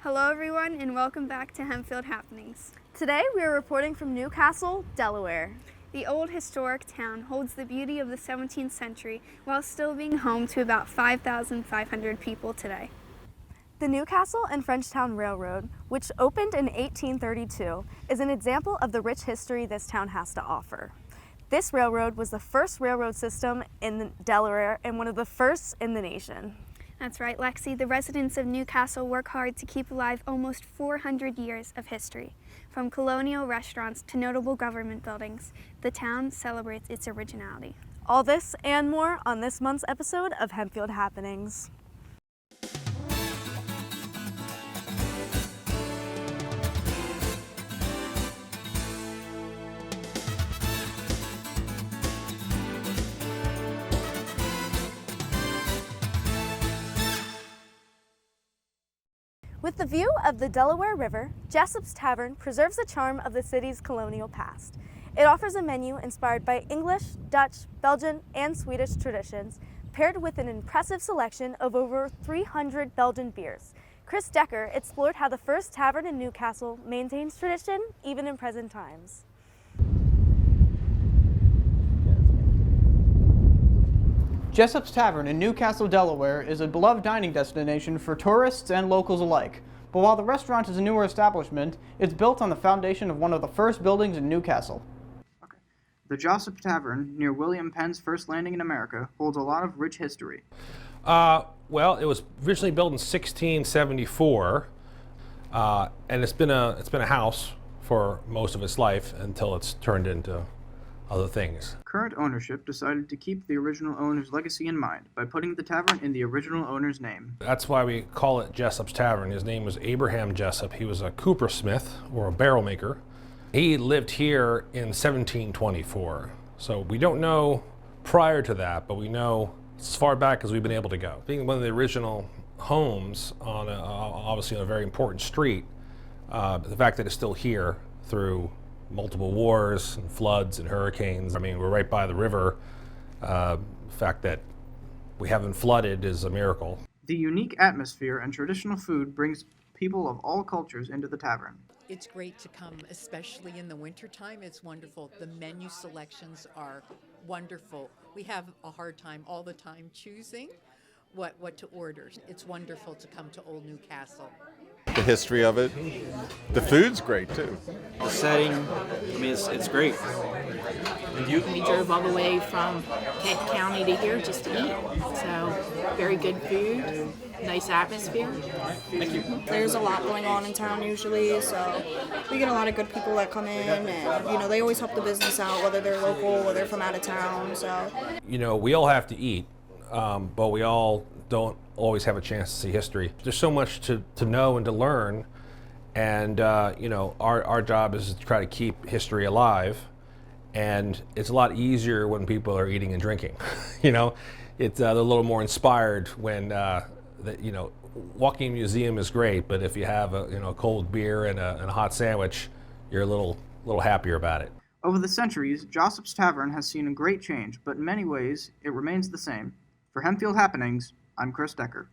Hello everyone and welcome back to Hempfield Happenings. Today we are reporting from Newcastle, Delaware. The old historic town holds the beauty of the 17th century while still being home to about 5,500 people today. The Newcastle and Frenchtown Railroad, which opened in 1832, is an example of the rich history this town has to offer. This railroad was the first railroad system in Delaware and one of the first in the nation. That's right, Lexi. The residents of Newcastle work hard to keep alive almost 400 years of history. From colonial restaurants to notable government buildings, the town celebrates its originality. All this and more on this month's episode of Hempfield Happenings. With the view of the Delaware River, Jessop's Tavern preserves the charm of the city's colonial past. It offers a menu inspired by English, Dutch, Belgian, and Swedish traditions, paired with an impressive selection of over 300 Belgian beers. Chris Decker explored how the first tavern in Newcastle maintains tradition even in present times. Jessop's Tavern in Newcastle, Delaware is a beloved dining destination for tourists and locals alike. But while the restaurant is a newer establishment, it's built on the foundation of one of the first buildings in Newcastle. The Jessop Tavern, near William Penn's first landing in America, holds a lot of rich history. Well, it was originally built in 1674, and it's been a house for most of its life until it's turned into other things. Current ownership decided to keep the original owner's legacy in mind by putting the tavern in the original owner's name. That's why we call it Jessop's Tavern. His name was Abraham Jessop. He was a coopersmith, or a barrel maker. He lived here in 1724. So we don't know prior to that, but we know as far back as we've been able to go. Being one of the original homes on obviously on a very important street, the fact that it's still here through multiple wars and floods and hurricanes. I mean, we're right by the river. The fact that we haven't flooded is a miracle. The unique atmosphere and traditional food brings people of all cultures into the tavern. It's great to come, especially in the wintertime. It's wonderful. The menu selections are wonderful. We have a hard time all the time choosing what to order. It's wonderful to come to Old Newcastle. The history of it. The food's great too. The setting, I mean, it's great. And you? We drove all the way from Kent County to here just to eat. So, very good food, nice atmosphere. Thank you. There's a lot going on in town usually, so we get a lot of good people that come in, and they always help the business out, whether they're local, whether they're from out of town. So, we all have to eat, but we all don't always have a chance to see history. There's so much to know and to learn, and our job is to try to keep history alive, and it's a lot easier when people are eating and drinking. It's a little more inspired when walking a museum is great, but if you have a cold beer and a hot sandwich, you're a little happier about it. Over the centuries, Jessop's Tavern has seen a great change, but in many ways, it remains the same. For Hempfield Happenings, I'm Chris Decker.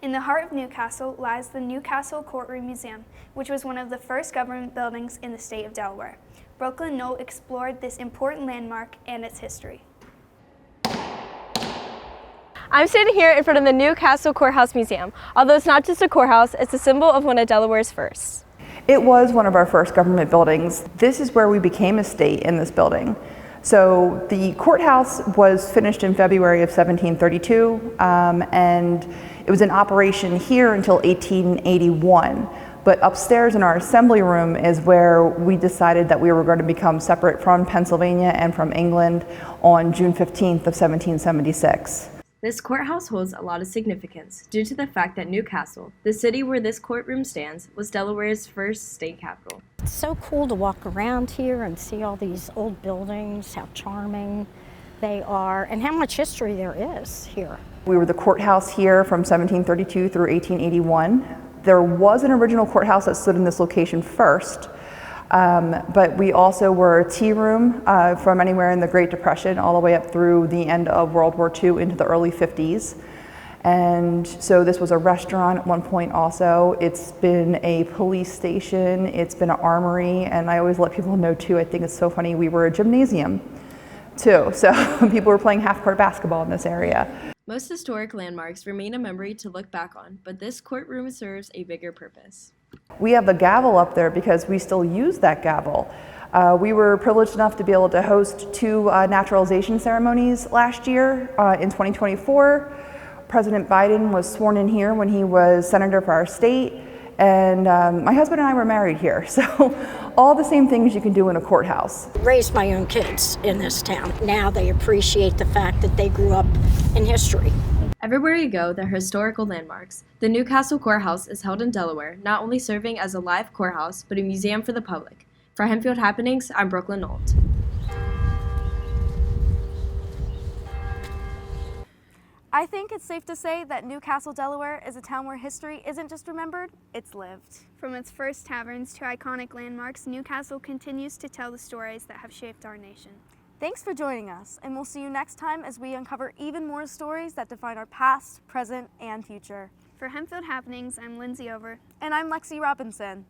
In the heart of Newcastle lies the Newcastle Courtroom Museum, which was one of the first government buildings in the state of Delaware. Brooklyn Note explored this important landmark and its history. I'm standing here in front of the Newcastle Courthouse Museum. Although it's not just a courthouse, it's a symbol of one of Delaware's first. It was one of our first government buildings. This is where we became a state, in this building. So the courthouse was finished in February of 1732, and it was in operation here until 1881. But upstairs in our assembly room is where we decided that we were going to become separate from Pennsylvania and from England on June 15th of 1776. This courthouse holds a lot of significance due to the fact that Newcastle, the city where this courtroom stands, was Delaware's first state capital. It's so cool to walk around here and see all these old buildings, how charming they are, and how much history there is here. We were the courthouse here from 1732 through 1881. There was an original courthouse that stood in this location first, but we also were a tea room from anywhere in the Great Depression all the way up through the end of World War II into the early 50s. And so this was a restaurant at one point also. It's been a police station, it's been an armory, and I always let people know too, I think it's so funny, we were a gymnasium too. So people were playing half-court basketball in this area. Most historic landmarks remain a memory to look back on, but this courtroom serves a bigger purpose. We have the gavel up there because we still use that gavel. We were privileged enough to be able to host 2 naturalization ceremonies last year in 2024. President Biden was sworn in here when he was senator for our state, and my husband and I were married here. So all the same things you can do in a courthouse. Raised my own kids in this town. Now they appreciate the fact that they grew up in history. Everywhere you go, there are historical landmarks. The Newcastle Courthouse is held in Delaware, not only serving as a live courthouse, but a museum for the public. For Hempfield Happenings, I'm Brooklyn Nolt. I think it's safe to say that Newcastle, Delaware is a town where history isn't just remembered, it's lived. From its first taverns to iconic landmarks, Newcastle continues to tell the stories that have shaped our nation. Thanks for joining us, and we'll see you next time as we uncover even more stories that define our past, present, and future. For Hempfield Happenings, I'm Lindsay Over. And I'm Lexi Robinson.